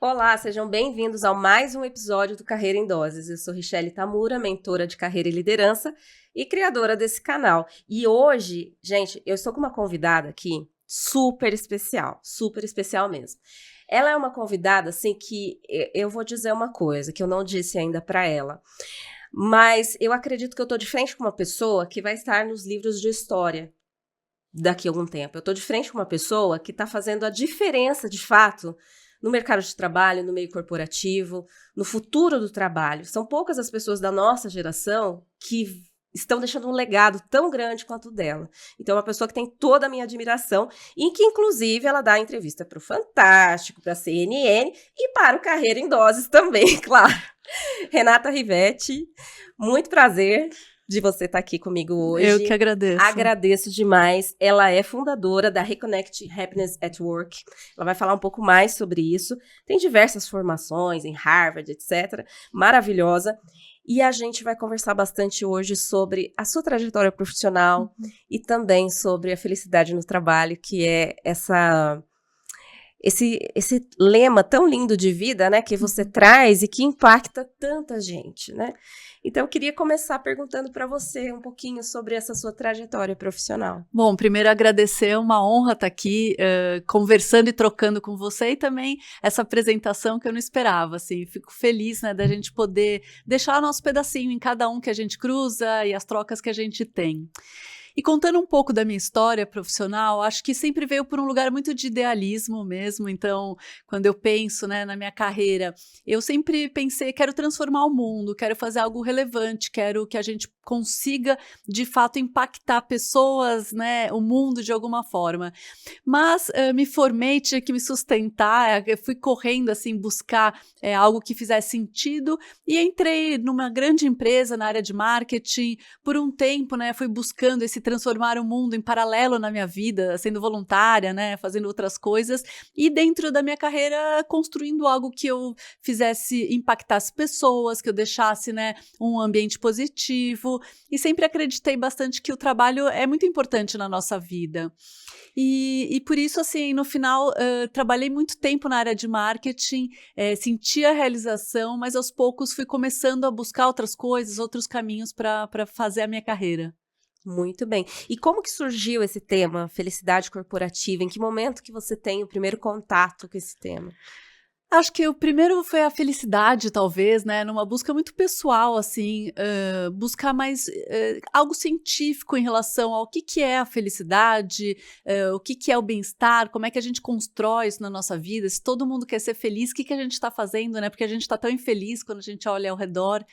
Olá, sejam bem-vindos a mais um episódio do Carreira em Doses. Eu sou Richelle Tamura, mentora de carreira e liderança e criadora desse canal. E hoje, gente, eu estou com uma convidada aqui super especial mesmo. Ela é uma convidada, assim, que eu vou dizer uma coisa que eu não disse ainda para ela, mas eu acredito que eu estou de frente com uma pessoa que vai estar nos livros de história daqui a algum tempo. Eu estou de frente com uma pessoa que está fazendo a diferença, de fato, no mercado de trabalho, no meio corporativo, no futuro do trabalho. São poucas as pessoas da nossa geração que estão deixando um legado tão grande quanto o dela. Então, é uma pessoa que tem toda a minha admiração e que, inclusive, ela dá entrevista para o Fantástico, para a CNN e para o Carreira em Doses também, claro. Renata Rivetti, muito prazer de você estar aqui comigo hoje. Eu que agradeço. Agradeço demais. Ela é fundadora da Reconnect Happiness at Work. Ela vai falar um pouco mais sobre isso. Tem diversas formações em Harvard, etc. Maravilhosa. E a gente vai conversar bastante hoje sobre a sua trajetória profissional e também sobre a felicidade no trabalho, que é esse lema tão lindo de vida, né, que você traz e que impacta tanta gente, né? Então, eu queria começar perguntando para você um pouquinho sobre essa sua trajetória profissional. Bom, primeiro agradecer, é uma honra estar aqui conversando e trocando com você e também essa apresentação que eu não esperava, assim, fico feliz, né, da gente poder deixar nosso pedacinho em cada um que a gente cruza e as trocas que a gente tem. E contando um pouco da minha história profissional, acho que sempre veio por um lugar muito de idealismo mesmo. Então, quando eu penso, né, na minha carreira, eu sempre pensei, quero transformar o mundo, quero fazer algo relevante, quero que a gente consiga, de fato, impactar pessoas, né, o mundo de alguma forma. Mas me formei, tinha que me sustentar, eu fui correndo, assim, buscar algo que fizesse sentido e entrei numa grande empresa na área de marketing. Por um tempo, né, fui buscando esse transformar o mundo em paralelo na minha vida, sendo voluntária, né, fazendo outras coisas, e dentro da minha carreira construindo algo que eu fizesse impactar as pessoas, que eu deixasse, né, um ambiente positivo, e sempre acreditei bastante que o trabalho é muito importante na nossa vida. E por isso, assim, no final, trabalhei muito tempo na área de marketing, senti a realização, mas aos poucos fui começando a buscar outras coisas, outros caminhos para fazer a minha carreira. Muito bem. E como que surgiu esse tema, felicidade corporativa? Em que momento que você tem o primeiro contato com esse tema? Acho que o primeiro foi a felicidade, talvez, né, numa busca muito pessoal, assim, buscar mais algo científico em relação ao que é a felicidade, o que é o bem-estar, como é que a gente constrói isso na nossa vida, se todo mundo quer ser feliz, o que a gente está fazendo, né, porque a gente está tão infeliz quando a gente olha ao redor.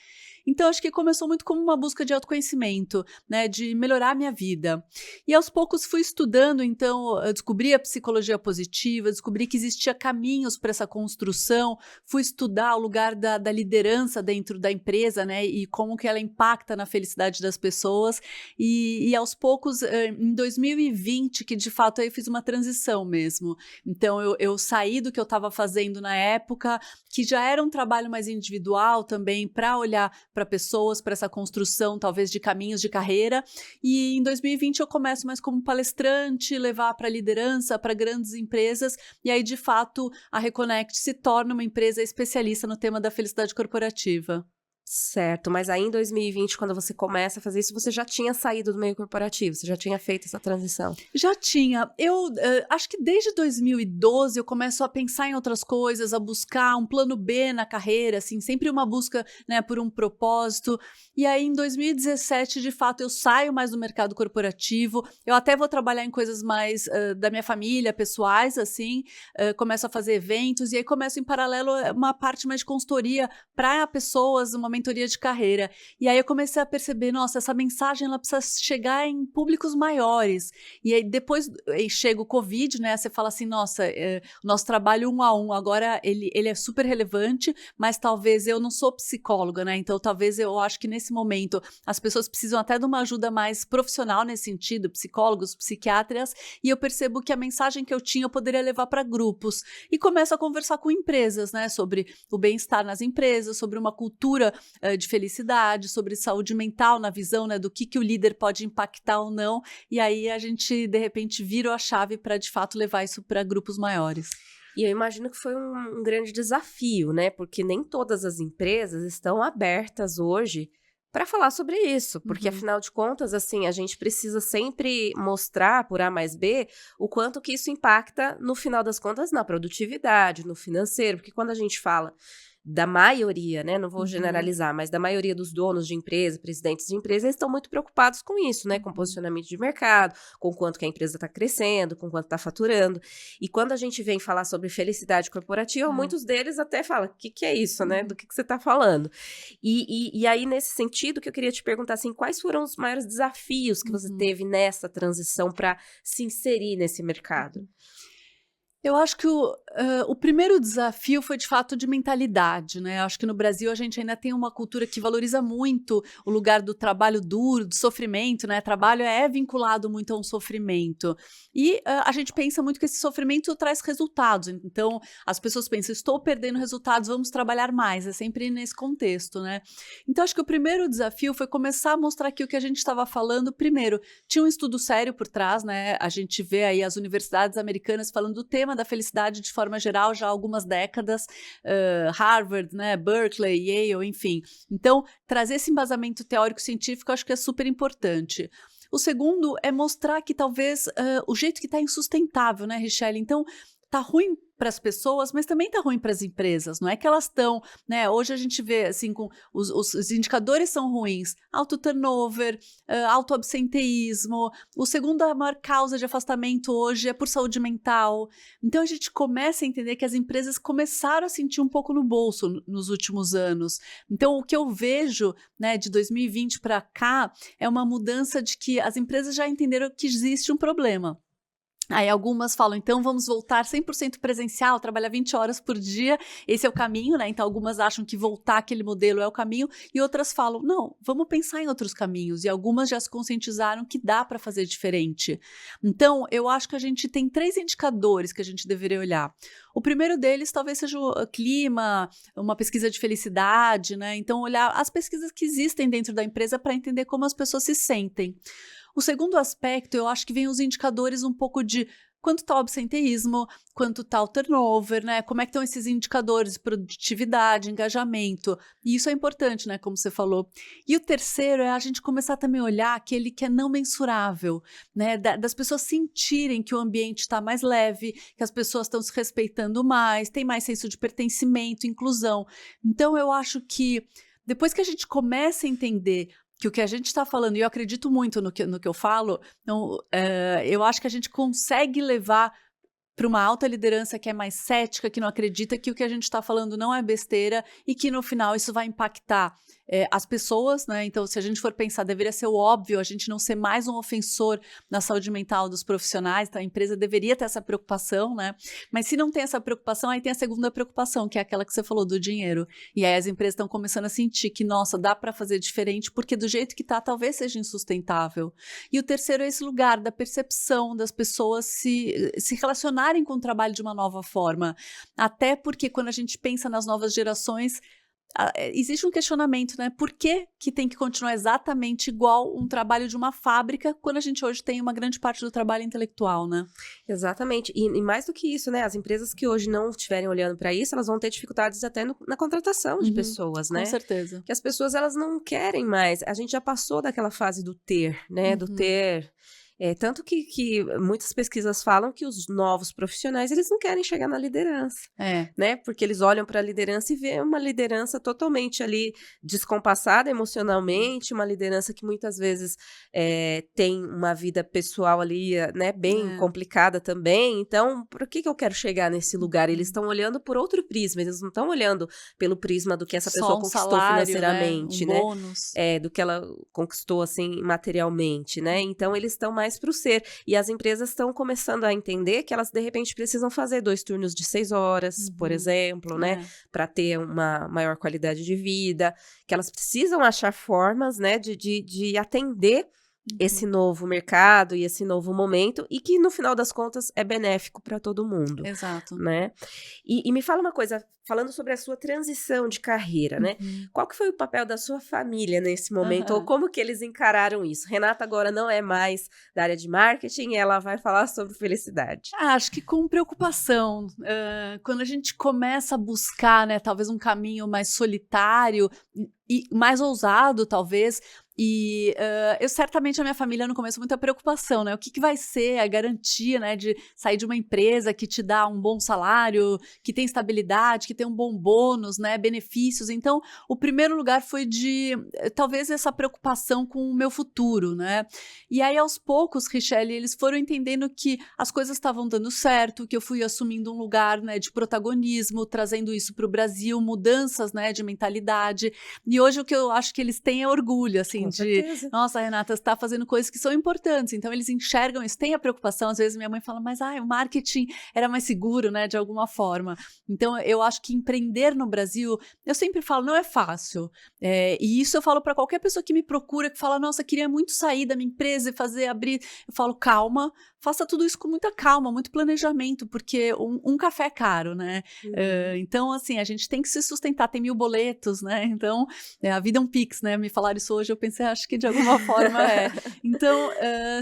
Então, acho que começou muito como uma busca de autoconhecimento, né, de melhorar a minha vida. E aos poucos fui estudando, então, eu descobri a psicologia positiva, descobri que existia caminhos para essa construção, fui estudar o lugar da liderança dentro da empresa, né, e como que ela impacta na felicidade das pessoas. E aos poucos, em 2020, que de fato aí eu fiz uma transição mesmo. Então, eu saí do que eu estava fazendo na época, que já era um trabalho mais individual também, para olhar para pessoas, para essa construção talvez de caminhos de carreira, e em 2020 eu começo mais como palestrante, levar para liderança, para grandes empresas, e aí de fato a Reconnect se torna uma empresa especialista no tema da felicidade corporativa. Certo, mas aí em 2020, quando você começa a fazer isso, você já tinha saído do meio corporativo, você já tinha feito essa transição? Já tinha. Eu acho que desde 2012 eu começo a pensar em outras coisas, a buscar um plano B na carreira, assim, sempre uma busca, né, por um propósito. E aí em 2017, de fato, eu saio mais do mercado corporativo. Eu até vou trabalhar em coisas mais da minha família, pessoais, assim. Começo a fazer eventos e aí começo em paralelo uma parte mais de consultoria para pessoas, uma mentoria de carreira. E aí eu comecei a perceber, nossa, essa mensagem ela precisa chegar em públicos maiores. E aí depois chega o Covid, né? Você fala assim, nossa, o nosso trabalho 1-a-1 agora ele é super relevante, mas talvez eu não sou psicóloga, né? Então talvez eu acho que nesse momento as pessoas precisam até de uma ajuda mais profissional nesse sentido, psicólogos, psiquiatras, e eu percebo que a mensagem que eu tinha eu poderia levar para grupos. E começo a conversar com empresas, né? Sobre o bem-estar nas empresas, sobre uma cultura de felicidade, sobre saúde mental na visão, né, do que o líder pode impactar ou não, e aí a gente de repente vira a chave para de fato levar isso para grupos maiores. E eu imagino que foi um grande desafio, né? Porque nem todas as empresas estão abertas hoje para falar sobre isso, porque afinal de contas, assim, a gente precisa sempre mostrar por A mais B o quanto que isso impacta, no final das contas, na produtividade, no financeiro, porque quando a gente fala da maioria, né, não vou generalizar, mas da maioria dos donos de empresa, presidentes de empresa, eles estão muito preocupados com isso, né, com posicionamento de mercado, com quanto que a empresa está crescendo, com quanto está faturando. E quando a gente vem falar sobre felicidade corporativa, muitos deles até falam, o que é isso, né, do que você está falando? E aí, nesse sentido, que eu queria te perguntar, assim, quais foram os maiores desafios que você teve nessa transição para se inserir nesse mercado? Eu acho que o primeiro desafio foi, de fato, de mentalidade, né? Acho que no Brasil a gente ainda tem uma cultura que valoriza muito o lugar do trabalho duro, do sofrimento, né? Trabalho é vinculado muito a um sofrimento. E a gente pensa muito que esse sofrimento traz resultados. Então, as pessoas pensam, estou perdendo resultados, vamos trabalhar mais. É sempre nesse contexto, né? Então, acho que o primeiro desafio foi começar a mostrar que o que a gente estava falando, primeiro, tinha um estudo sério por trás, né? A gente vê aí as universidades americanas falando do tema da felicidade de forma geral já há algumas décadas, Harvard, né, Berkeley, Yale, enfim. Então, trazer esse embasamento teórico-científico eu acho que é super importante. O segundo é mostrar que talvez o jeito que está insustentável, né, Richelle? Então, tá ruim para as pessoas, mas também tá ruim para as empresas, não é que elas estão, né, hoje a gente vê, assim, com os indicadores são ruins, alto turnover, alto absenteísmo, o segunda maior causa de afastamento hoje é por saúde mental, então a gente começa a entender que as empresas começaram a sentir um pouco no bolso nos últimos anos, então o que eu vejo, né, de 2020 para cá, é uma mudança de que as empresas já entenderam que existe um problema. Aí algumas falam, então vamos voltar 100% presencial, trabalhar 20 horas por dia, esse é o caminho, né? Então algumas acham que voltar aquele modelo é o caminho e outras falam, não, vamos pensar em outros caminhos. E algumas já se conscientizaram que dá para fazer diferente. Então eu acho que a gente tem 3 indicadores que a gente deveria olhar. O primeiro deles talvez seja o clima, uma pesquisa de felicidade, né? Então olhar as pesquisas que existem dentro da empresa para entender como as pessoas se sentem. O segundo aspecto, eu acho que vem os indicadores um pouco de quanto está o absenteísmo, quanto está o turnover, né? Como é que estão esses indicadores de produtividade, engajamento. E isso é importante, né? Como você falou. E o terceiro é a gente começar também a olhar aquele que é não mensurável, né? Das pessoas sentirem que o ambiente está mais leve, que as pessoas estão se respeitando mais, tem mais senso de pertencimento, inclusão. Então, eu acho que depois que a gente começa a entender que o que a gente está falando, e eu acredito muito no que eu falo, então, eu acho que a gente consegue levar para uma alta liderança que é mais cética, que não acredita que o que a gente está falando não é besteira e que no final isso vai impactar as pessoas, né? Então, se a gente for pensar, deveria ser o óbvio a gente não ser mais um ofensor na saúde mental dos profissionais, então a empresa deveria ter essa preocupação, né? Mas se não tem essa preocupação, aí tem a segunda preocupação, que é aquela que você falou do dinheiro. E aí as empresas estão começando a sentir que, nossa, dá para fazer diferente, porque do jeito que tá, talvez seja insustentável. E o terceiro é esse lugar da percepção das pessoas se relacionarem com o trabalho de uma nova forma. Até porque quando a gente pensa nas novas gerações, existe um questionamento, né? Por que tem que continuar exatamente igual um trabalho de uma fábrica quando a gente hoje tem uma grande parte do trabalho intelectual, né? Exatamente. E mais do que isso, né? As empresas que hoje não estiverem olhando para isso, elas vão ter dificuldades até na contratação de pessoas, né? Com certeza. Que as pessoas, elas não querem mais. A gente já passou daquela fase do ter, né? Do ter... tanto que muitas pesquisas falam que os novos profissionais, eles não querem chegar na liderança, né? Porque eles olham para a liderança e vê uma liderança totalmente ali descompassada emocionalmente, uma liderança que muitas vezes tem uma vida pessoal ali, né, bem complicada também. Então, por que eu quero chegar nesse lugar? Eles estão olhando por outro prisma, eles não estão olhando pelo prisma do que essa pessoa conquistou salário, financeiramente, né? né? Bônus. Do que ela conquistou, assim, materialmente, né? Então, eles estão mais para o ser. E as empresas estão começando a entender que elas, de repente, precisam fazer 2 turnos de 6 horas, por exemplo, né? Para ter uma maior qualidade de vida, que elas precisam achar formas, né, de atender esse novo mercado e esse novo momento, e que no final das contas é benéfico para todo mundo. Exato. Né? E me fala uma coisa, falando sobre a sua transição de carreira, né? Qual que foi o papel da sua família nesse momento, ou como que eles encararam isso? Renata agora não é mais da área de marketing, ela vai falar sobre felicidade. Acho que com preocupação. Quando a gente começa a buscar, né, talvez um caminho mais solitário e mais ousado, talvez. E eu certamente, a minha família no começo, muita preocupação, né? O que vai ser a garantia, né, de sair de uma empresa que te dá um bom salário, que tem estabilidade, que tem um bom bônus, né, benefícios. Então, o primeiro lugar foi de, talvez, essa preocupação com o meu futuro, né? E aí, aos poucos, Richelle, eles foram entendendo que as coisas estavam dando certo, que eu fui assumindo um lugar, né, de protagonismo, trazendo isso para o Brasil, mudanças, né, de mentalidade. E hoje o que eu acho que eles têm é orgulho, assim, nossa, Renata, você está fazendo coisas que são importantes. Então, eles enxergam isso, tem a preocupação. Às vezes, minha mãe fala, mas o marketing era mais seguro, né, de alguma forma. Então, eu acho que empreender no Brasil, eu sempre falo, não é fácil. E isso eu falo para qualquer pessoa que me procura, que fala, nossa, queria muito sair da minha empresa e abrir. Eu falo, calma, faça tudo isso com muita calma, muito planejamento, porque um café é caro, né? Então, assim, a gente tem que se sustentar, tem 1000 boletos, né? Então, a vida é um Pix, né? Me falaram isso hoje, eu pensei, acho que de alguma forma é. Então,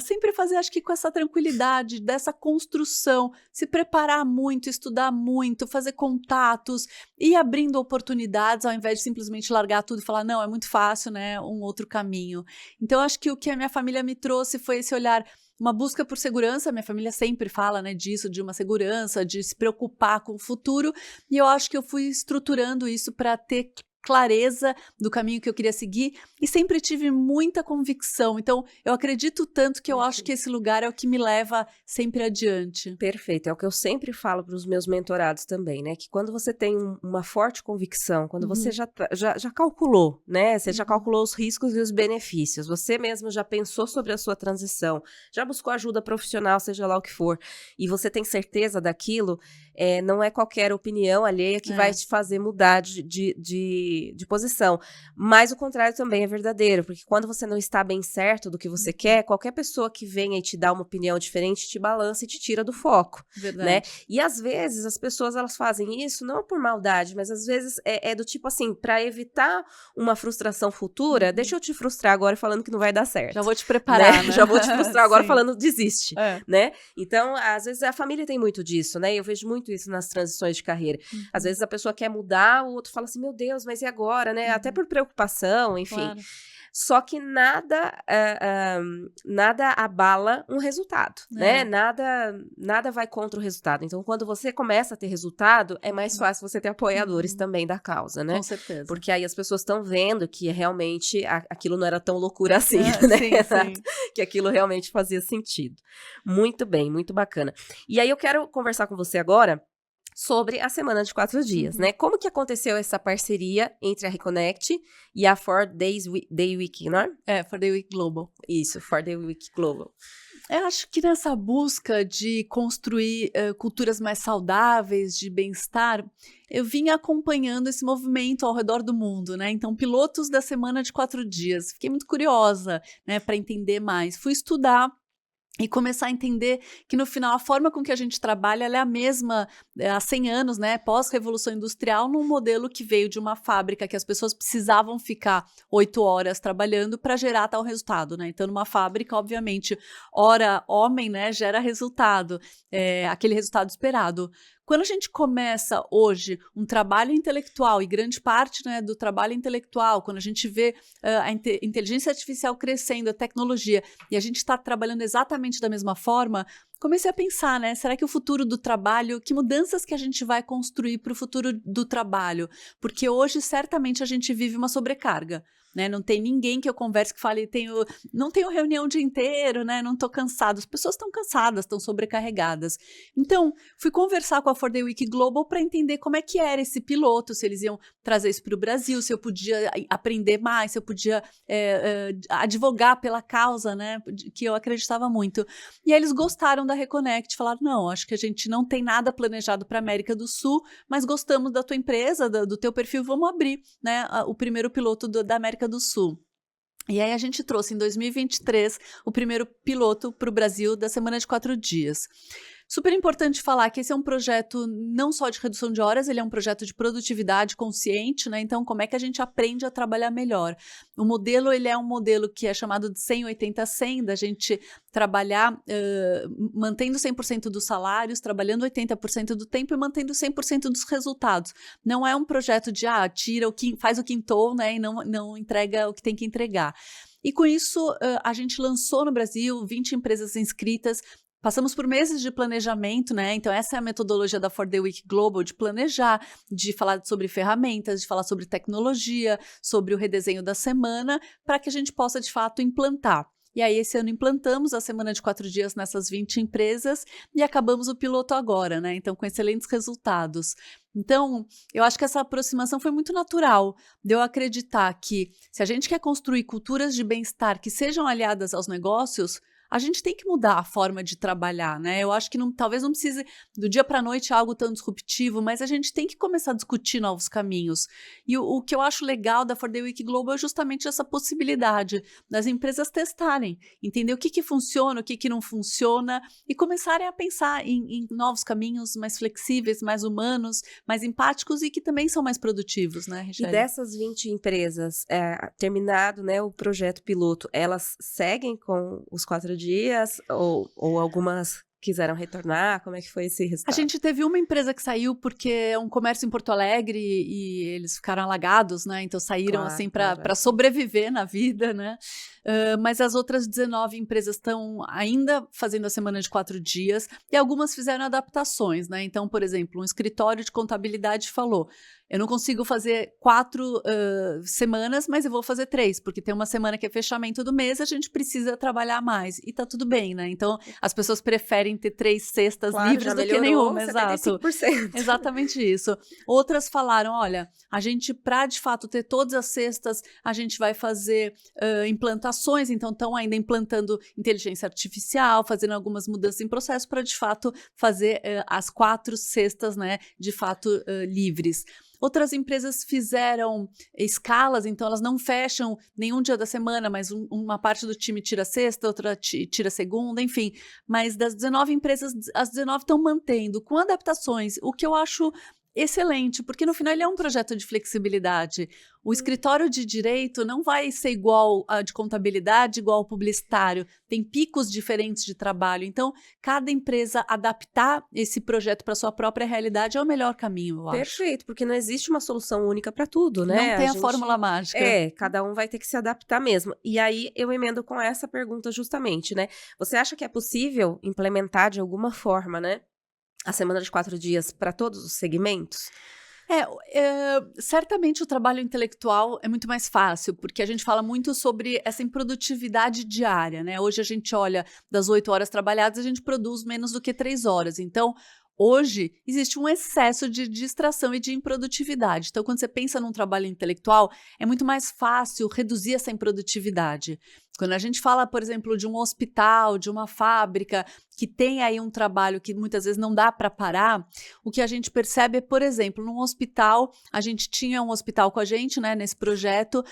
sempre fazer, acho que com essa tranquilidade, dessa construção, se preparar muito, estudar muito, fazer contatos, ir abrindo oportunidades, ao invés de simplesmente largar tudo e falar, não, é muito fácil, né? Um outro caminho. Então, acho que o que a minha família me trouxe foi esse olhar, uma busca por segurança. Minha família sempre fala, né, disso, de uma segurança, de se preocupar com o futuro, e eu acho que eu fui estruturando isso para ter clareza do caminho que eu queria seguir, e sempre tive muita convicção. Então, eu acredito tanto que eu acho que esse lugar é o que me leva sempre adiante. Perfeito, é o que eu sempre falo para os meus mentorados também, né? Que quando você tem uma forte convicção, quando você já calculou, né? Você já calculou os riscos e os benefícios, você mesmo já pensou sobre a sua transição, já buscou ajuda profissional, seja lá o que for, e você tem certeza daquilo, não é qualquer opinião alheia que vai te fazer mudar de posição. Mas o contrário também é verdadeiro, porque quando você não está bem certo do que você quer, qualquer pessoa que venha e te dá uma opinião diferente te balança e te tira do foco. Verdade. Né? E às vezes as pessoas, elas fazem isso não por maldade, mas às vezes é do tipo assim, para evitar uma frustração futura, deixa eu te frustrar agora falando que não vai dar certo. Já vou te preparar, né? Já vou te frustrar agora falando desiste, né? Então, às vezes a família tem muito disso, né? Eu vejo muito isso nas transições de carreira. Às vezes a pessoa quer mudar, o outro fala assim, meu Deus, mas e agora, né? Até por preocupação, enfim. Claro. Só que nada abala um resultado, né? Nada vai contra o resultado. Então, quando você começa a ter resultado, é mais fácil você ter apoiadores também da causa, né? Com certeza. Porque aí as pessoas estão vendo que realmente aquilo não era tão loucura assim, né? Sim. Que aquilo realmente fazia sentido. Muito bem, muito bacana. E aí eu quero conversar com você agora sobre a semana de 4 dias, né? Como que aconteceu essa parceria entre a Reconnect e a 4 Day Week, não é? 4 Day Week Global. Isso, 4 Day Week Global. Eu acho que nessa busca de construir culturas mais saudáveis, de bem-estar, eu vim acompanhando esse movimento ao redor do mundo, né? Então, pilotos da semana de 4 dias. Fiquei muito curiosa, né, para entender mais. Fui estudar e começar a entender que, no final, a forma com que a gente trabalha ela é a mesma há 100 anos, né, pós-revolução industrial, num modelo que veio de uma fábrica que as pessoas precisavam ficar 8 horas trabalhando para gerar tal resultado, né? Então, numa fábrica, obviamente, hora homem, né, gera resultado, aquele resultado esperado. Quando a gente começa hoje um trabalho intelectual, e grande parte, né, do trabalho intelectual, quando a gente vê a inteligência artificial crescendo, a tecnologia, e a gente está trabalhando exatamente da mesma forma, comecei a pensar, né, será que o futuro do trabalho, que mudanças que a gente vai construir para o futuro do trabalho? Porque hoje, certamente, a gente vive uma sobrecarga. Né? Não tem ninguém que eu converse que fale, não tenho reunião o dia inteiro, né? Não estou cansado. As pessoas estão cansadas, estão sobrecarregadas. Então, fui conversar com a 4 Day Week Global para entender como é que era esse piloto, se eles iam trazer isso para o Brasil, se eu podia aprender mais, se eu podia advogar pela causa, né? Que eu acreditava muito. E aí eles gostaram da Reconnect, falaram, não, acho que a gente não tem nada planejado para a América do Sul, mas gostamos da tua empresa, do teu perfil, vamos abrir, né, o primeiro piloto da América do Sul. E aí a gente trouxe em 2023 o primeiro piloto para o Brasil da semana de 4 dias. Super importante falar que esse é um projeto não só de redução de horas, ele é um projeto de produtividade consciente, né? Então, como é que a gente aprende a trabalhar melhor? O modelo, ele é um modelo que é chamado de 100-80-100, da gente trabalhar mantendo 100% dos salários, trabalhando 80% do tempo e mantendo 100% dos resultados. Não é um projeto de, faz o quintou, né? E não entrega o que tem que entregar. E com isso, a gente lançou no Brasil 20 empresas inscritas. Passamos por meses de planejamento, né? Então, essa é a metodologia da For The Week Global, de planejar, de falar sobre ferramentas, de falar sobre tecnologia, sobre o redesenho da semana, para que a gente possa, de fato, implantar. E aí, esse ano implantamos a semana de 4 dias nessas 20 empresas e acabamos o piloto agora, né? Então, com excelentes resultados. Então, eu acho que essa aproximação foi muito natural, de eu acreditar que se a gente quer construir culturas de bem-estar que sejam aliadas aos negócios, a gente tem que mudar a forma de trabalhar, né? Eu acho que talvez não precise do dia para a noite algo tão disruptivo, mas a gente tem que começar a discutir novos caminhos. E o que eu acho legal da For The Week Global é justamente essa possibilidade das empresas testarem, entender o que funciona, o que não funciona e começarem a pensar em novos caminhos mais flexíveis, mais humanos, mais empáticos e que também são mais produtivos, né, Richelle? E dessas 20 empresas, terminado, né, o projeto piloto, elas seguem com os 4 dias ou algumas quiseram retornar? Como é que foi esse resultado? A gente teve uma empresa que saiu porque é um comércio em Porto Alegre e eles ficaram alagados, né? Então saíram assim para sobreviver na vida, né? Mas as outras 19 empresas estão ainda fazendo a semana de 4 dias e algumas fizeram adaptações, né? Então, por exemplo, um escritório de contabilidade falou: eu não consigo fazer 4 semanas, mas eu vou fazer 3, porque tem uma semana que é fechamento do mês, a gente precisa trabalhar mais. E tá tudo bem, né? Então, as pessoas preferem ter 3 sextas livres do que nenhuma, exato. 75%. Exatamente isso. Outras falaram, olha, a gente, para de fato ter todas as sextas, a gente vai fazer implantações, então estão ainda implantando inteligência artificial, fazendo algumas mudanças em processo para, de fato, fazer as 4 sextas, né, de fato, livres. Outras empresas fizeram escalas, então elas não fecham nenhum dia da semana, mas uma parte do time tira sexta, outra tira segunda, enfim. Mas das 19 empresas, as 19 estão mantendo, com adaptações, o que eu acho excelente, porque no final ele é um projeto de flexibilidade. O escritório de direito não vai ser igual a de contabilidade, igual ao publicitário. Tem picos diferentes de trabalho. Então, cada empresa adaptar esse projeto para sua própria realidade é o melhor caminho, eu acho. Perfeito, porque não existe uma solução única para tudo, né? Não tem a fórmula mágica. Cada um vai ter que se adaptar mesmo. E aí, eu emendo com essa pergunta justamente, né? Você acha que é possível implementar de alguma forma, né, a semana de 4 dias para todos os segmentos? Certamente o trabalho intelectual é muito mais fácil, porque a gente fala muito sobre essa improdutividade diária, né? Hoje a gente olha das 8 horas trabalhadas, a gente produz menos do que 3 horas. Então, hoje, existe um excesso de distração e de improdutividade. Então, quando você pensa num trabalho intelectual, é muito mais fácil reduzir essa improdutividade. Quando a gente fala, por exemplo, de um hospital, de uma fábrica, que tem aí um trabalho que muitas vezes não dá para parar, o que a gente percebe é, por exemplo, num hospital, a gente tinha um hospital com a gente, né, nesse projeto,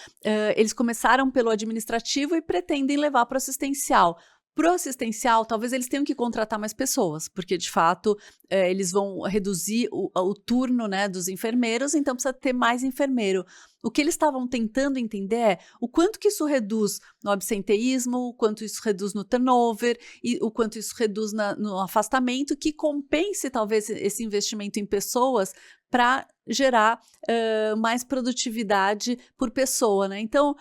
eles começaram pelo administrativo e pretendem levar para o assistencial. Para o assistencial, talvez eles tenham que contratar mais pessoas, porque, de fato, eles vão reduzir o turno, né, dos enfermeiros, então precisa ter mais enfermeiro. O que eles estavam tentando entender é o quanto que isso reduz no absenteísmo, o quanto isso reduz no turnover, e o quanto isso reduz no afastamento, que compense, talvez, esse investimento em pessoas para gerar mais produtividade por pessoa, né? Então,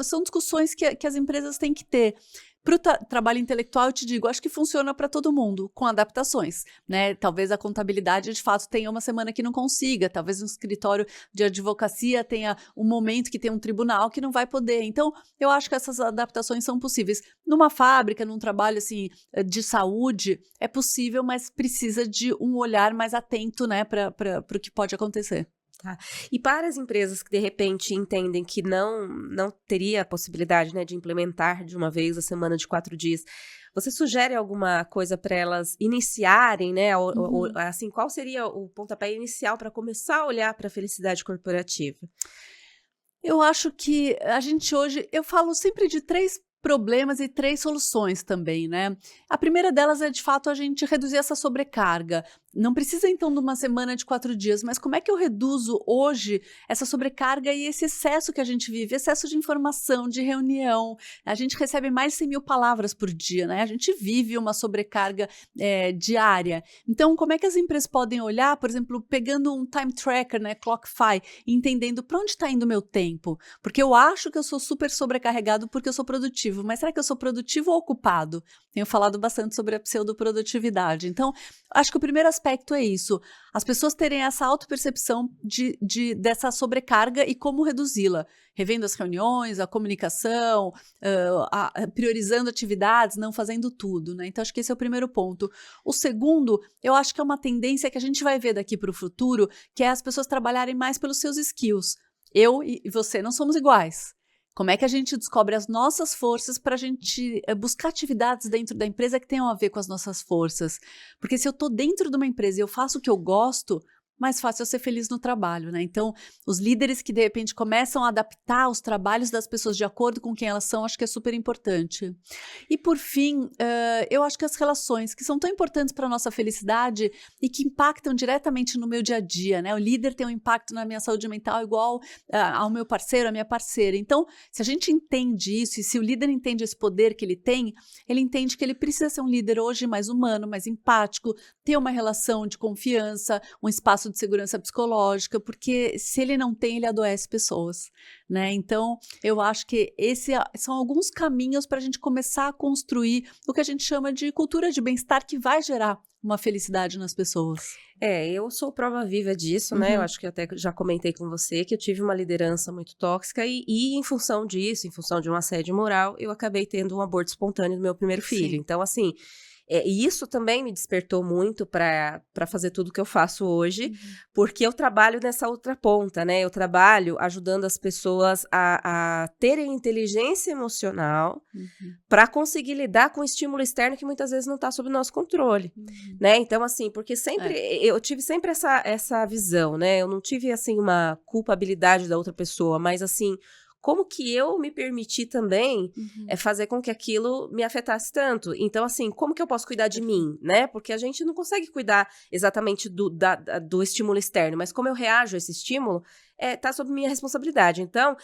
são discussões que as empresas têm que ter. Para o trabalho intelectual, eu te digo, acho que funciona para todo mundo, com adaptações, né? Talvez a contabilidade, de fato, tenha uma semana que não consiga, talvez um escritório de advocacia tenha um momento que tem um tribunal que não vai poder. Então, eu acho que essas adaptações são possíveis. Numa fábrica, num trabalho, assim, de saúde, é possível, mas precisa de um olhar mais atento, né, para o que pode acontecer. Tá. E para as empresas que, de repente, entendem que não teria a possibilidade, né, de implementar de uma vez a semana de 4 dias, você sugere alguma coisa para elas iniciarem, né? Assim, qual seria o pontapé inicial para começar a olhar para a felicidade corporativa? Eu acho que a gente hoje, eu falo sempre de 3 problemas e 3 soluções também, né. A primeira delas é, de fato, a gente reduzir essa sobrecarga. Não precisa então de uma semana de 4 dias, mas como é que eu reduzo hoje essa sobrecarga e esse excesso que a gente vive, excesso de informação, de reunião. A gente recebe mais de 100.000 palavras por dia, né, a gente vive uma sobrecarga, diária. Então como é que as empresas podem olhar, por exemplo, pegando um time tracker, né, Clockify, e entendendo para onde está indo o meu tempo? Porque eu acho que eu sou super sobrecarregado porque eu sou produtivo, mas será que eu sou produtivo ou ocupado? Tenho falado bastante sobre a pseudoprodutividade. Então, acho que o primeiro aspecto é isso, as pessoas terem essa autopercepção dessa sobrecarga e como reduzi-la, revendo as reuniões, a comunicação, priorizando atividades, não fazendo tudo, né? Então, acho que esse é o primeiro ponto. O segundo, eu acho que é uma tendência que a gente vai ver daqui para o futuro, que é as pessoas trabalharem mais pelos seus skills. Eu e você não somos iguais. Como é que a gente descobre as nossas forças para a gente buscar atividades dentro da empresa que tenham a ver com as nossas forças? Porque se eu estou dentro de uma empresa e eu faço o que eu gosto, mais fácil eu ser feliz no trabalho, né? Então, os líderes que de repente começam a adaptar os trabalhos das pessoas de acordo com quem elas são, acho que é super importante. E por fim, eu acho que as relações que são tão importantes para a nossa felicidade e que impactam diretamente no meu dia a dia, né? O líder tem um impacto na minha saúde mental igual ao meu parceiro, à minha parceira. Então, se a gente entende isso e se o líder entende esse poder que ele entende que ele precisa ser um líder hoje mais humano, mais empático, ter uma relação de confiança, um espaço de segurança psicológica, porque se ele não tem, ele adoece pessoas, né? Então, eu acho que esses são alguns caminhos para a gente começar a construir o que a gente chama de cultura de bem-estar que vai gerar uma felicidade nas pessoas. Eu sou prova viva disso, né? Eu Uhum. acho que até já comentei com você que eu tive uma liderança muito tóxica e em função disso, em função de um assédio moral, eu acabei tendo um aborto espontâneo do meu primeiro filho. Sim. Então, assim, e isso também me despertou muito para fazer tudo que eu faço hoje, porque eu trabalho nessa outra ponta, né? Eu trabalho ajudando as pessoas a terem inteligência emocional para conseguir lidar com o estímulo externo que muitas vezes não está sob nosso controle, né? Então, assim, porque sempre eu tive sempre essa visão, né? Eu não tive, assim, uma culpabilidade da outra pessoa, mas, assim, como que eu me permiti também fazer com que aquilo me afetasse tanto. Então, assim, como que eu posso cuidar de mim, né? Porque a gente não consegue cuidar exatamente do estímulo externo, mas como eu reajo a esse estímulo, tá sob minha responsabilidade. Então,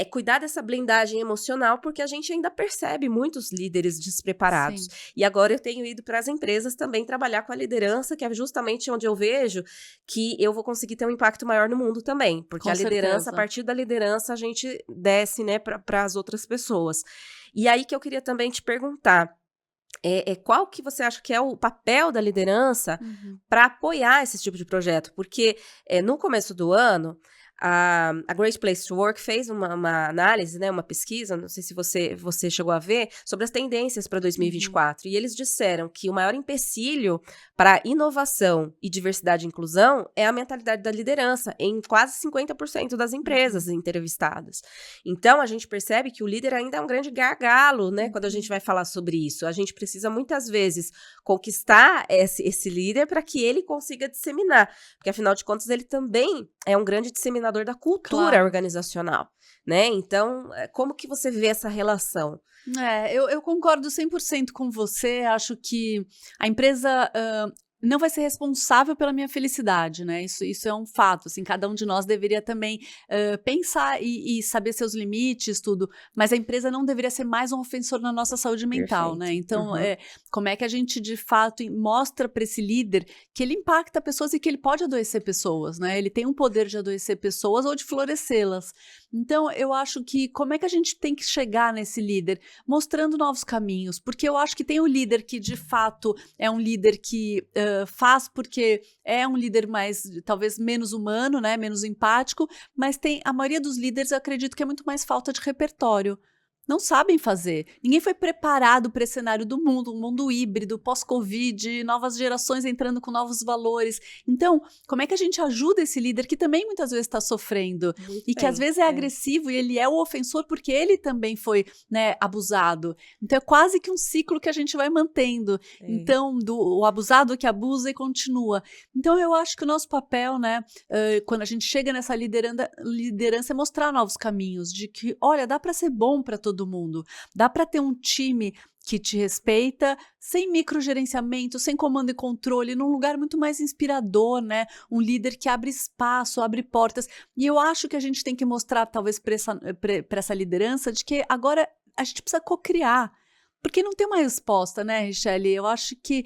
cuidar dessa blindagem emocional, porque a gente ainda percebe muitos líderes despreparados. Sim. E agora eu tenho ido para as empresas também trabalhar com a liderança, que é justamente onde eu vejo que eu vou conseguir ter um impacto maior no mundo também. Porque Com a liderança, certeza. a partir da liderança, a gente desce, né, para as outras pessoas. E aí que eu queria também te perguntar, qual que você acha que é o papel da liderança para apoiar esse tipo de projeto? Porque no começo do ano, a Great Place to Work fez uma análise, né, uma pesquisa, não sei se você chegou a ver, sobre as tendências para 2024. E eles disseram que o maior empecilho para inovação e diversidade e inclusão é a mentalidade da liderança, em quase 50% das empresas entrevistadas. Então, a gente percebe que o líder ainda é um grande gargalo, né, quando a gente vai falar sobre isso. A gente precisa, muitas vezes, conquistar esse líder para que ele consiga disseminar, porque, afinal de contas, ele também é um grande disseminador da cultura organizacional, né? Então, como que você vê essa relação? Eu concordo 100% com você, acho que a empresa não vai ser responsável pela minha felicidade, né? Isso é um fato, assim, cada um de nós deveria também pensar e saber seus limites, tudo, mas a empresa não deveria ser mais um ofensor na nossa saúde mental, né? Então, como é que a gente, de fato, mostra para esse líder que ele impacta pessoas e que ele pode adoecer pessoas, né? Ele tem um poder de adoecer pessoas ou de florescê-las. Então, eu acho que como é que a gente tem que chegar nesse líder? Mostrando novos caminhos, porque eu acho que tem o líder que, de fato, é um líder que faz porque é um líder mais, talvez menos humano, né, menos empático, mas tem a maioria dos líderes, eu acredito que é muito mais falta de repertório. não sabem fazer. Ninguém foi preparado para esse cenário do mundo, um mundo híbrido, pós-Covid, novas gerações entrando com novos valores. Então, como é que a gente ajuda esse líder que também muitas vezes está sofrendo Muito e que bem, às vezes é agressivo e ele é o ofensor porque ele também foi, né, abusado. Então, é quase que um ciclo que a gente vai mantendo. Então, o abusado que abusa e continua. Então, eu acho que o nosso papel, né, quando a gente chega nessa liderança é mostrar novos caminhos, de que, olha, dá para ser bom para todo mundo, dá para ter um time que te respeita, sem microgerenciamento, sem comando e controle, num lugar muito mais inspirador, né? Um líder que abre espaço, abre portas. E eu acho que a gente tem que mostrar, talvez, para essa liderança, de que agora a gente precisa co-criar. Porque não tem uma resposta, né, Richelle? Eu acho que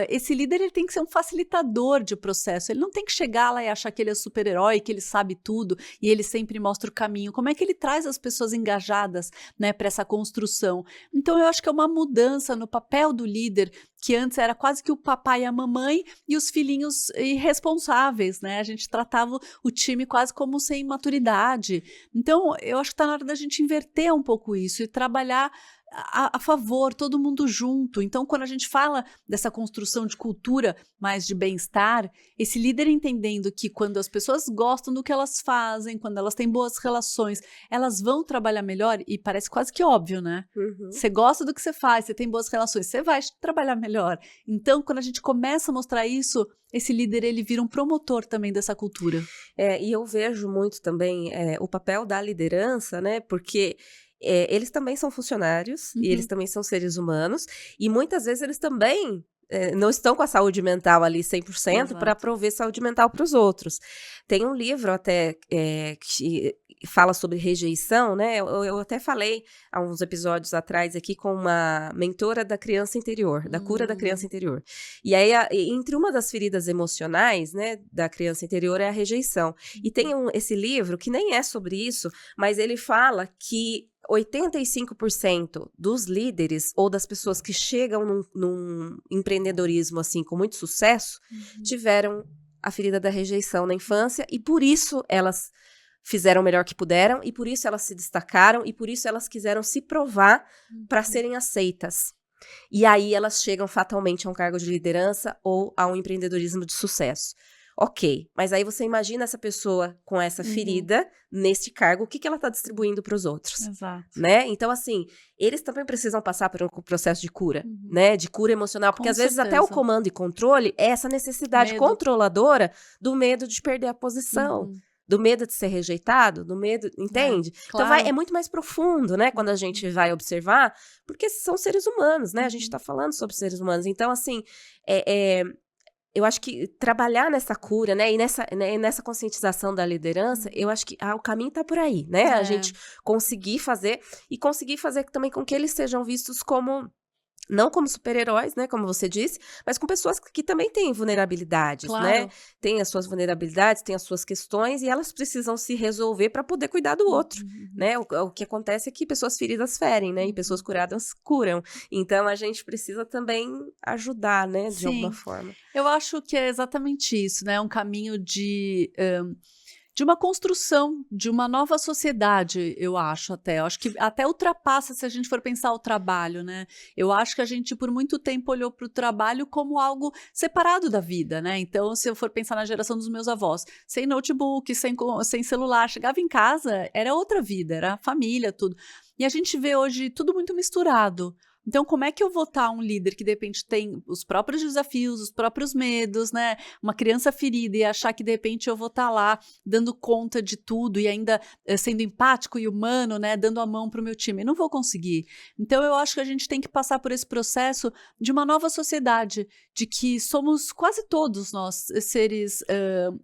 esse líder ele tem que ser um facilitador de processo. Ele não tem que chegar lá e achar que ele é super-herói, que ele sabe tudo e ele sempre mostra o caminho. Como é que ele traz as pessoas engajadas, né, para essa construção? Então, eu acho que é uma mudança no papel do líder, que antes era quase que o papai e a mamãe e os filhinhos irresponsáveis, né? A gente tratava o time quase como sem maturidade. Então, eu acho que está na hora da gente inverter um pouco isso e trabalhar a favor, todo mundo junto. Então, quando a gente fala dessa construção de cultura mais de bem-estar, esse líder entendendo que quando as pessoas gostam do que elas fazem, quando elas têm boas relações, elas vão trabalhar melhor, e parece quase que óbvio, né? Você gosta do que você faz, você tem boas relações, você vai trabalhar melhor. Então, quando a gente começa a mostrar isso, esse líder, ele vira um promotor também dessa cultura. E eu vejo muito também o papel da liderança, né? Porque eles também são funcionários e eles também são seres humanos, e muitas vezes eles também não estão com a saúde mental ali 100% para prover saúde mental para os outros. Tem um livro até que fala sobre rejeição, né? Eu até falei há uns episódios atrás aqui com uma mentora da criança interior, da cura da criança interior. E aí, entre uma das feridas emocionais, né, da criança interior é a rejeição. E tem esse livro que nem é sobre isso, mas ele fala que 85% dos líderes ou das pessoas que chegam num empreendedorismo assim com muito sucesso tiveram a ferida da rejeição na infância, e por isso elas fizeram o melhor que puderam, e por isso elas se destacaram, e por isso elas quiseram se provar para serem aceitas. E aí elas chegam fatalmente a um cargo de liderança ou a um empreendedorismo de sucesso. Ok, mas aí você imagina essa pessoa com essa ferida nesse cargo, o que ela está distribuindo para os outros? Exato. Né? Então, assim, eles também precisam passar por um processo de cura, né? De cura emocional, porque às vezes até o comando e controle é essa necessidade controladora do medo de perder a posição. Do medo de ser rejeitado, do medo, entende? Claro. Então é muito mais profundo, né? Quando a gente vai observar, porque são seres humanos, né? A gente está falando sobre seres humanos. Então, assim, eu acho que trabalhar nessa cura, né, e nessa conscientização da liderança, eu acho que o caminho está por aí, né? A gente conseguir fazer também com que eles sejam vistos como, não como super-heróis, né, como você disse, mas com pessoas que também têm vulnerabilidades, né? Tem as suas vulnerabilidades, tem as suas questões, e elas precisam se resolver para poder cuidar do outro, né? O que acontece é que pessoas feridas ferem, né? E pessoas curadas curam. Então, a gente precisa também ajudar, né? De alguma forma. Eu acho que é exatamente isso, né? Um caminho de uma construção de uma nova sociedade, eu acho até. Eu acho que até ultrapassa, se a gente for pensar o trabalho, né? Eu acho que a gente, por muito tempo, olhou para o trabalho como algo separado da vida, né? Então, se eu for pensar na geração dos meus avós, sem notebook, sem celular, chegava em casa, era outra vida, era família, tudo. E a gente vê hoje tudo muito misturado. Então, como é que eu vou estar um líder que, de repente, tem os próprios desafios, os próprios medos, né? Uma criança ferida, e achar que, de repente, eu vou estar lá dando conta de tudo e ainda sendo empático e humano, né? Dando a mão para o meu time. Eu não vou conseguir. Então, eu acho que a gente tem que passar por esse processo de uma nova sociedade, de que somos quase todos nós seres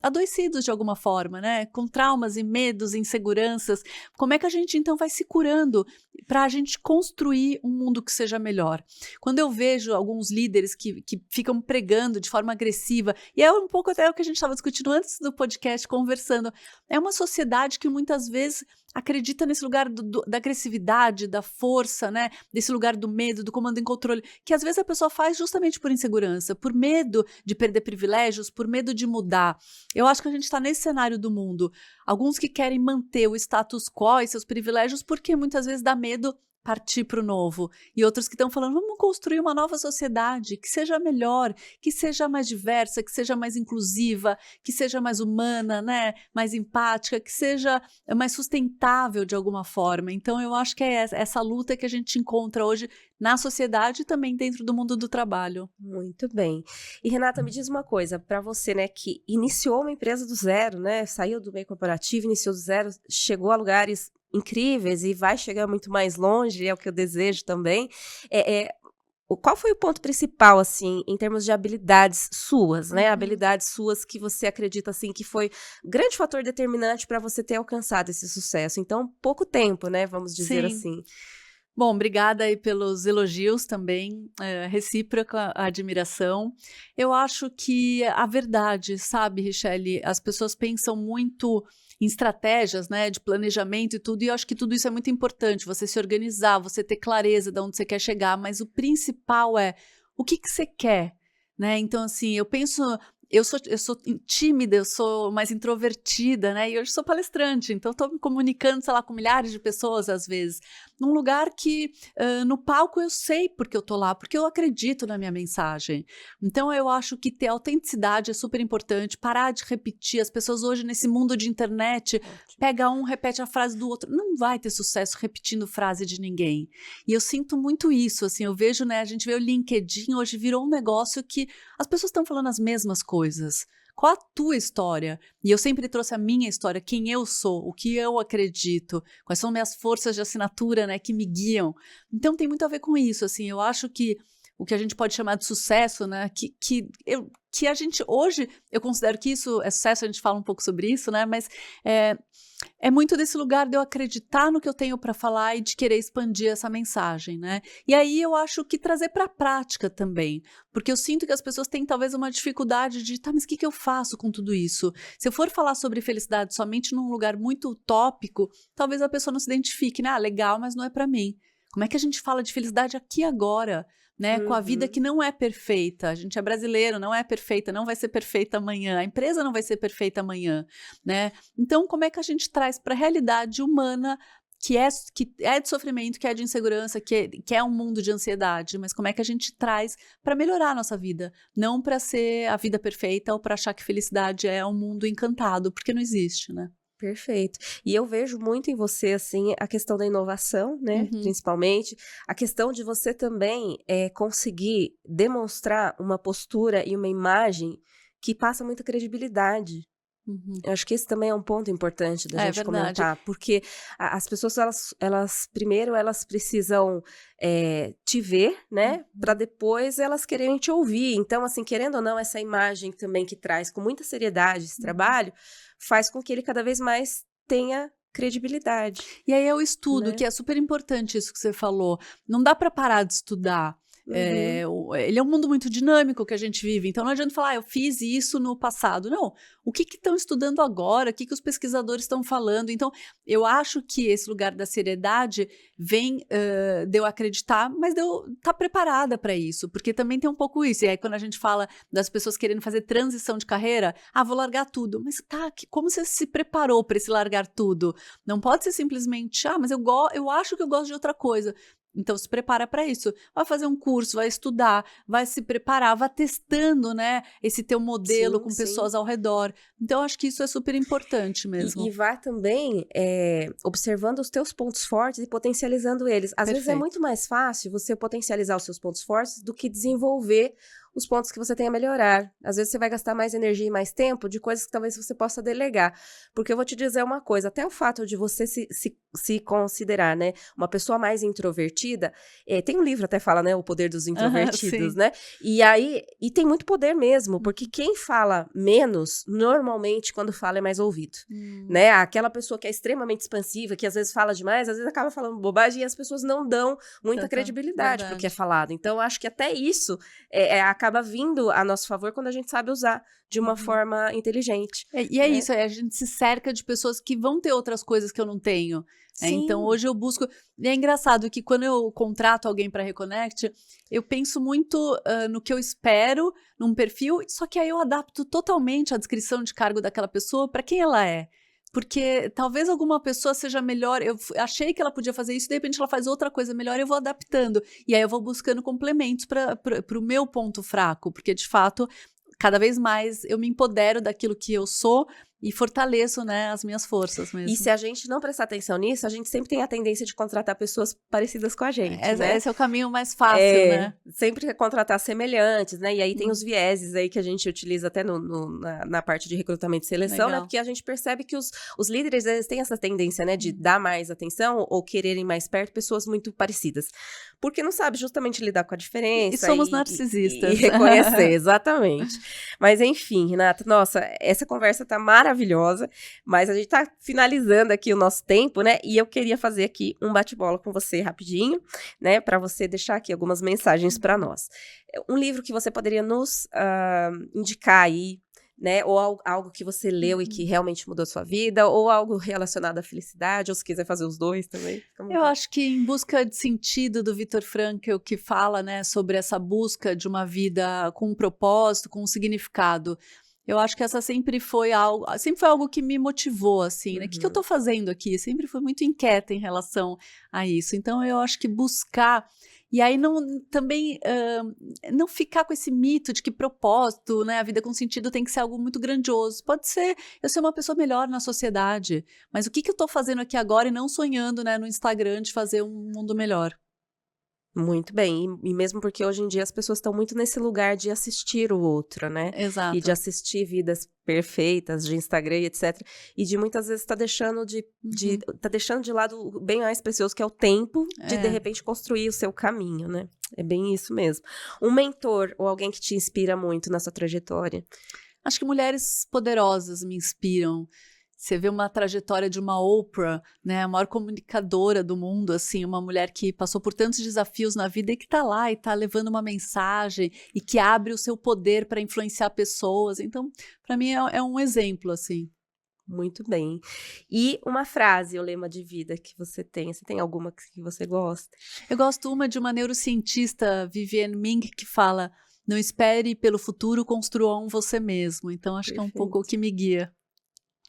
adoecidos de alguma forma, né? Com traumas e medos e inseguranças. Como é que a gente, então, vai se curando para a gente construir um mundo que seja melhor? Quando eu vejo alguns líderes que ficam pregando de forma agressiva, e é um pouco até o que a gente estava discutindo antes do podcast, conversando, é uma sociedade que muitas vezes acredita nesse lugar da agressividade, da força, né? Desse lugar do medo, do comando em controle, que às vezes a pessoa faz justamente por insegurança, por medo de perder privilégios, por medo de mudar. Eu acho que a gente está nesse cenário do mundo. Alguns que querem manter o status quo e seus privilégios porque muitas vezes dá medo partir para o novo, e outros que estão falando, vamos construir uma nova sociedade que seja melhor, que seja mais diversa, que seja mais inclusiva, que seja mais humana, né, mais empática, que seja mais sustentável de alguma forma. Então eu acho que é essa luta que a gente encontra hoje na sociedade e também dentro do mundo do trabalho. Muito bem. E Renata, me diz uma coisa, para você, né, que iniciou uma empresa do zero, né, saiu do meio corporativo, iniciou do zero, chegou a lugares incríveis e vai chegar muito mais longe, é o que eu desejo também. Qual foi o ponto principal, assim, em termos de habilidades suas, né? Habilidades suas que você acredita, assim, que foi grande fator determinante para você ter alcançado esse sucesso. Então, pouco tempo, né? Vamos dizer assim. Bom, obrigada aí pelos elogios também, recíproca a admiração. Eu acho que a verdade, sabe, Richelle, as pessoas pensam muito em estratégias, né, de planejamento e tudo, e eu acho que tudo isso é muito importante, você se organizar, você ter clareza de onde você quer chegar, mas o principal é o que você quer, né? Então, assim, eu sou tímida, eu sou mais introvertida, né? E hoje sou palestrante, então estou me comunicando, sei lá, com milhares de pessoas às vezes, num lugar que no palco eu sei porque eu tô lá, porque eu acredito na minha mensagem. Então eu acho que ter autenticidade é super importante, parar de repetir. As pessoas hoje nesse mundo de internet, pega um, repete a frase do outro, não vai ter sucesso repetindo frase de ninguém. E eu sinto muito isso, assim, eu vejo, né, a gente vê o LinkedIn hoje virou um negócio que as pessoas estão falando as mesmas coisas. Qual a tua história? E eu sempre trouxe a minha história, quem eu sou, o que eu acredito, quais são minhas forças de assinatura, né, que me guiam. Então tem muito a ver com isso, assim, eu acho que o que a gente pode chamar de sucesso, né, que a gente, hoje, eu considero que isso é sucesso, a gente fala um pouco sobre isso, né, mas é muito desse lugar de eu acreditar no que eu tenho para falar e de querer expandir essa mensagem, né? E aí eu acho que trazer para a prática também, porque eu sinto que as pessoas têm talvez uma dificuldade de, tá, mas o que eu faço com tudo isso? Se eu for falar sobre felicidade somente num lugar muito utópico, talvez a pessoa não se identifique, né? Ah, legal, mas não é para mim. Como é que a gente fala de felicidade aqui agora? Né, com a vida que não é perfeita, a gente é brasileiro, não é perfeita, não vai ser perfeita amanhã, a empresa não vai ser perfeita amanhã, né? Então, como é que a gente traz para a realidade humana que é de sofrimento, que é de insegurança, que é um mundo de ansiedade, mas como é que a gente traz para melhorar a nossa vida, não para ser a vida perfeita ou para achar que felicidade é um mundo encantado, porque não existe, né? Perfeito. E eu vejo muito em você, assim, a questão da inovação, né, principalmente, a questão de você também conseguir demonstrar uma postura e uma imagem que passa muita credibilidade. Eu acho que esse também é um ponto importante da gente comentar, porque as pessoas, primeiro, elas precisam te ver, né, para depois elas quererem te ouvir. Então, assim, querendo ou não, essa imagem também que traz com muita seriedade esse trabalho, faz com que ele cada vez mais tenha credibilidade. E aí é o estudo, né? Que é super importante isso que você falou. Não dá para parar de estudar. Ele é um mundo muito dinâmico que a gente vive, então não adianta falar, eu fiz isso no passado. Não, o que estão estudando agora, o que os pesquisadores estão falando. Então, eu acho que esse lugar da seriedade vem de eu acreditar, mas de eu estar preparada para isso, porque também tem um pouco isso. E aí, quando a gente fala das pessoas querendo fazer transição de carreira, vou largar tudo. Mas como você se preparou para esse largar tudo? Não pode ser simplesmente, mas eu acho que eu gosto de outra coisa. Então, se prepara para isso. Vai fazer um curso, vai estudar, vai se preparar, vai testando, né, esse teu modelo com pessoas ao redor. Então, acho que isso é super importante mesmo. E vai também observando os teus pontos fortes e potencializando eles. Às vezes é muito mais fácil você potencializar os seus pontos fortes do que desenvolver os pontos que você tem a melhorar. Às vezes você vai gastar mais energia e mais tempo de coisas que talvez você possa delegar. Porque eu vou te dizer uma coisa, até o fato de você se considerar, né, uma pessoa mais introvertida, tem um livro até fala, né, o poder dos introvertidos, né? E tem muito poder mesmo, porque quem fala menos, normalmente, quando fala, é mais ouvido, né? Aquela pessoa que é extremamente expansiva, que às vezes fala demais, às vezes acaba falando bobagem e as pessoas não dão muita credibilidade pro que é falado. Então, eu acho que até isso acaba vindo a nosso favor quando a gente sabe usar de uma forma inteligente. E é isso, a gente se cerca de pessoas que vão ter outras coisas que eu não tenho. Então, hoje eu busco... E é engraçado que quando eu contrato alguém para Reconnect, eu penso muito no que eu espero, num perfil, só que aí eu adapto totalmente a descrição de cargo daquela pessoa para quem ela é. porque talvez alguma pessoa seja melhor, eu achei que ela podia fazer isso, de repente ela faz outra coisa melhor e eu vou adaptando. E aí eu vou buscando complementos para o meu ponto fraco, porque de fato, cada vez mais eu me empodero daquilo que eu sou e fortaleço, né, as minhas forças mesmo. E se a gente não prestar atenção nisso, a gente sempre tem a tendência de contratar pessoas parecidas com a gente, né? Esse é o caminho mais fácil, né? Sempre quer contratar semelhantes, né? E aí tem os vieses aí que a gente utiliza até na parte de recrutamento e seleção, né? Porque a gente percebe que os líderes, eles têm essa tendência, né? De dar mais atenção ou quererem mais perto pessoas muito parecidas. Porque não sabe justamente lidar com a diferença. E somos narcisistas. E reconhecer, exatamente. Mas enfim, Renata, nossa, essa conversa tá maravilhosa, mas a gente tá finalizando aqui o nosso tempo, né? E eu queria fazer aqui um bate-bola com você rapidinho, né? Para você deixar aqui algumas mensagens para nós. Um livro que você poderia nos indicar aí, né? Ou algo que você leu e que realmente mudou a sua vida, ou algo relacionado à felicidade, ou se quiser fazer os dois também. Eu acho que Em Busca de Sentido, do Viktor Frankl, que fala, né, sobre essa busca de uma vida com um propósito, com um significado. Eu acho que essa sempre foi algo que me motivou, assim, né? O que eu tô fazendo aqui? Sempre fui muito inquieta em relação a isso. Então, eu acho que buscar... E aí, também não ficar com esse mito de que propósito, né? A vida com sentido tem que ser algo muito grandioso. Pode ser eu ser uma pessoa melhor na sociedade, mas o que eu tô fazendo aqui agora e não sonhando, né, no Instagram de fazer um mundo melhor? Muito bem, e mesmo porque hoje em dia as pessoas estão muito nesse lugar de assistir o outro, né? Exato. E de assistir vidas perfeitas de Instagram e etc. E de muitas vezes tá deixando tá deixando de lado o bem mais precioso, que é o tempo de repente construir o seu caminho, né? É bem isso mesmo. Um mentor ou alguém que te inspira muito na sua trajetória? Acho que mulheres poderosas me inspiram. Você vê uma trajetória de uma Oprah, né, a maior comunicadora do mundo, assim, uma mulher que passou por tantos desafios na vida e que está lá e está levando uma mensagem e que abre o seu poder para influenciar pessoas. Então, para mim é um exemplo, assim. Muito bem. E uma frase ou lema de vida que você tem? Você tem alguma que você gosta? Eu gosto de uma neurocientista, Vivienne Ming, que fala: não espere pelo futuro, construa você mesmo. Então, acho que é um pouco o que me guia.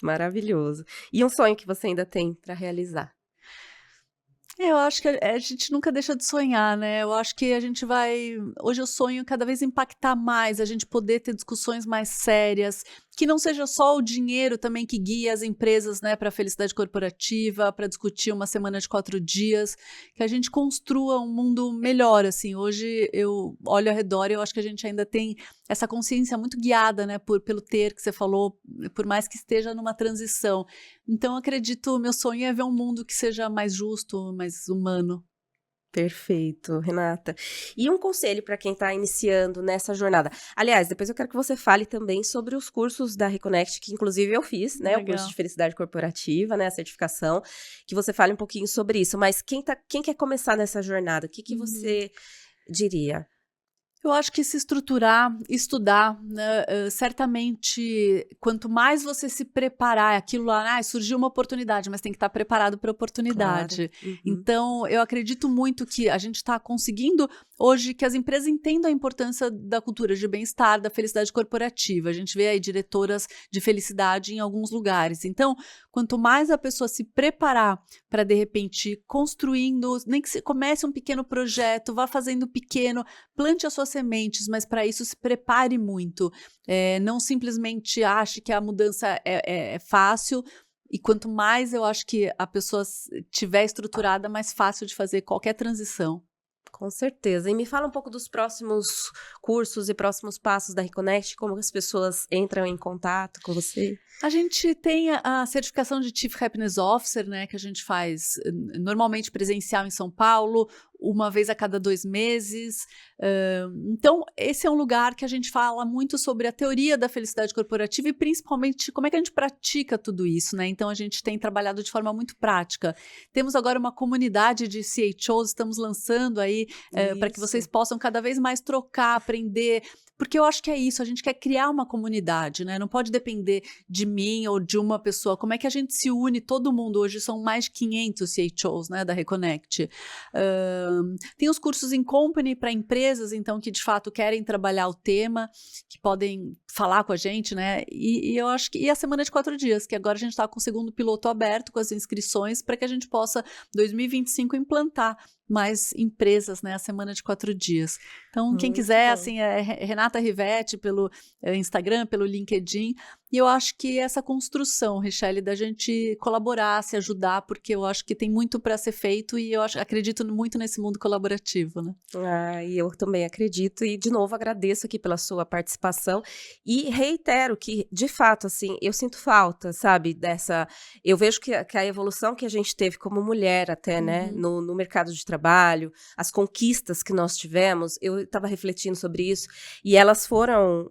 Maravilhoso. E um sonho que você ainda tem para realizar? Eu acho que a gente nunca deixa de sonhar, né? Eu acho que a gente vai... Hoje eu sonho cada vez impactar mais, a gente poder ter discussões mais sérias, que não seja só o dinheiro também que guia as empresas, né, para a felicidade corporativa, para discutir uma semana de 4 dias, que a gente construa um mundo melhor, assim. Hoje eu olho ao redor e eu acho que a gente ainda tem essa consciência muito guiada, né, pelo ter que você falou, por mais que esteja numa transição. Então, eu acredito, meu sonho é ver um mundo que seja mais justo, mais humano. Perfeito, Renata. E um conselho para quem está iniciando nessa jornada. Aliás, depois eu quero que você fale também sobre os cursos da Reconnect, que inclusive eu fiz, né? Legal. O curso de felicidade corporativa, né? A certificação, que você fale um pouquinho sobre isso. Mas quem quer começar nessa jornada, o que você diria? Eu acho que se estruturar, estudar, né, certamente, quanto mais você se preparar, aquilo lá, surgiu uma oportunidade, mas tem que estar preparado para a oportunidade. Claro. Então, eu acredito muito que a gente está conseguindo hoje que as empresas entendam a importância da cultura de bem-estar, da felicidade corporativa. A gente vê aí diretoras de felicidade em alguns lugares. Então, quanto mais a pessoa se preparar para, de repente, construindo, nem que comece um pequeno projeto, vá fazendo pequeno, plante as suas sementes, mas para isso se prepare muito. Não simplesmente ache que a mudança é fácil, e quanto mais eu acho que a pessoa estiver estruturada, mais fácil de fazer qualquer transição. Com certeza. E me fala um pouco dos próximos cursos e próximos passos da Reconnect, como as pessoas entram em contato com você? A gente tem a certificação de Chief Happiness Officer, né, que a gente faz normalmente presencial em São Paulo, uma vez a cada 2 meses. Então, esse é um lugar que a gente fala muito sobre a teoria da felicidade corporativa e principalmente como é que a gente pratica tudo isso, né? Então, a gente tem trabalhado de forma muito prática. Temos agora uma comunidade de CHOs, estamos lançando aí para que vocês possam cada vez mais trocar, aprender, porque eu acho que é isso, a gente quer criar uma comunidade, né? Não pode depender de mim ou de uma pessoa. Como é que a gente se une, todo mundo? Hoje são mais de 500 CHOs, né, da Reconnect. Tem os cursos in company para empresas, então, que de fato querem trabalhar o tema, que podem falar com a gente, né? E eu acho que e a semana de 4 dias, que agora a gente está com o segundo piloto aberto com as inscrições para que a gente possa, 2025, implantar mais empresas, né? A semana de 4 dias. Então, quem quiser, assim, é Renata Rivetti pelo Instagram, pelo LinkedIn. E eu acho que essa construção, Richelle, da gente colaborar, se ajudar, porque eu acho que tem muito para ser feito e eu acredito muito nesse mundo colaborativo, né? E eu também acredito e, de novo, agradeço aqui pela sua participação e reitero que, de fato, assim, eu sinto falta, sabe, eu vejo que a evolução que a gente teve como mulher até, né, no mercado de trabalho, as conquistas que nós tivemos, eu estava refletindo sobre isso e elas foram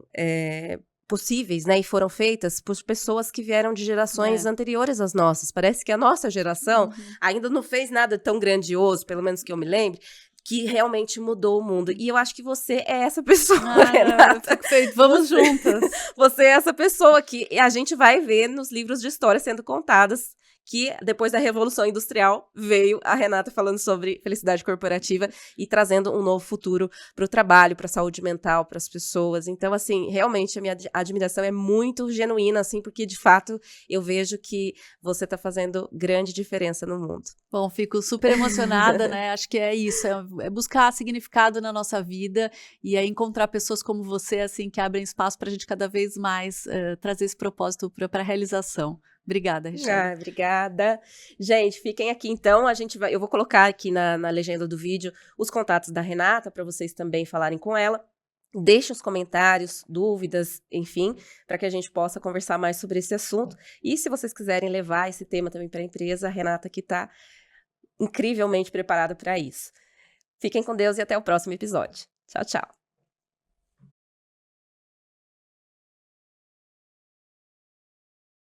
possíveis, né, e foram feitas por pessoas que vieram de gerações anteriores às nossas. Parece que a nossa geração ainda não fez nada tão grandioso, pelo menos que eu me lembre, que realmente mudou o mundo. E eu acho que você é essa pessoa, Renata. Vamos juntas. Você é essa pessoa que a gente vai ver nos livros de história sendo contadas, que depois da Revolução Industrial veio a Renata falando sobre felicidade corporativa e trazendo um novo futuro para o trabalho, para a saúde mental, para as pessoas. Então, assim, realmente a minha admiração é muito genuína, assim, porque de fato eu vejo que você está fazendo grande diferença no mundo. Bom, fico super emocionada, né? Acho que é isso, é buscar significado na nossa vida e é encontrar pessoas como você, assim, que abrem espaço para a gente cada vez mais trazer esse propósito para a realização. Obrigada, Richelle. Obrigada. Gente, fiquem aqui então, eu vou colocar aqui na legenda do vídeo os contatos da Renata para vocês também falarem com ela. Deixe os comentários, dúvidas, enfim, para que a gente possa conversar mais sobre esse assunto. E se vocês quiserem levar esse tema também para a empresa, a Renata aqui está incrivelmente preparada para isso. Fiquem com Deus e até o próximo episódio. Tchau, tchau.